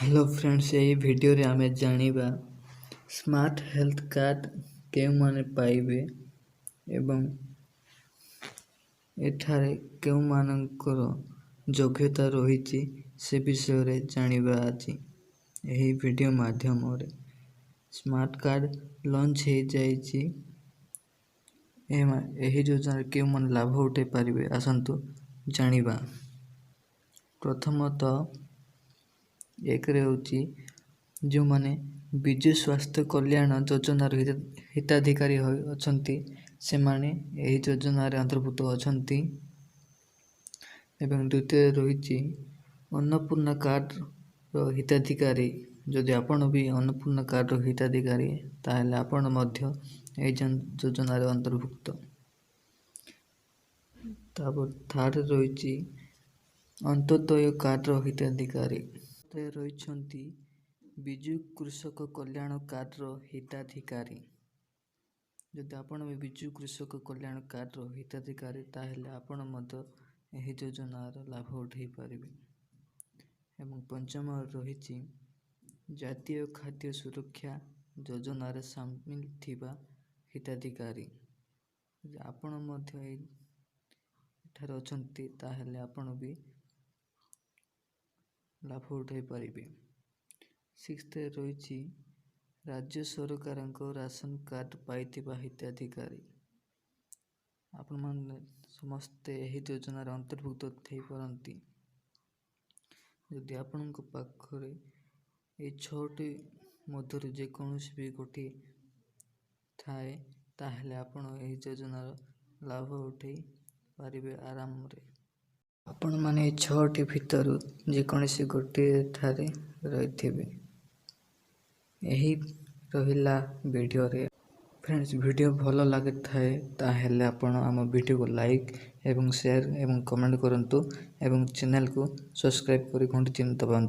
Hello friends, यही video रे आमे जानिबा स्मार्ट हेल्थ कार्ड केउ माने पाइबे एवं एठारे केउ मानकर योग्यता रही से विषय रे जानिबा आज यही वीडियो माध्यम रे। स्मार्ट कार्ड लॉन्च हो जाइए। यही योजना केउ माने लाभ उठे पारिबे आसंतु जानिबा। प्रथमतः एक जो माने विजु स्वास्थ्य कल्याण योजनार हिताधिकारी अछंती से माने यही योजनार अंतर्भुक्त अछंती। एवं द्वितीय रही अन्नपूर्णा कार्ड हिताधिकारी। जदि आपण भी अन्नपूर्णा कार्ड हिताधिकारी ताहले आपण मध्य यही योजनार अंतर्भुक्त। तापर थर्ड रही अंत्योदय कार्ड हिताधिकारी रही विजु कृषक कल्याण कार्ड हिताधिकारी। जदि आपण भी विजु कृषक कल्याण कार्ड हिताधिकारी ताहले आपण मध्य यही योजनार लाभ उठाई पारिबे। एवं पंचम रही जातीय खाद्य सुरक्षा योजनार सामिल थिबा हिताधिकारी। आपण मध्य एठार अछंती ताहले आपण भी लाभ उठाई पारिबे। सिक्स्थ रही राज्य सरकार राशन कार्ड पाइथिबा हिताधिकारी। आपण माने समस्ते यही योजनार अंतर्भुक्त थई पारंती। यदि आपण पाखरे ए 6टी मध्य जेकोसी भी गोटे थाए ताहले आपण यही योजनार लाभ उठाई पारिबे आराम रे। आपण माने 6टी भितर जेकोसी गोटे ठारे रहिथिबे। यही रहिला वीडियो रे। फ्रेंड्स, वीडियो भल लगे थाए ताहेले आपण आम वीडियो को लाइक एवं शेयर एवं कमेंट करंतु एवं चैनल को सब्सक्राइब करी घंटी चिन्ह दबांतु।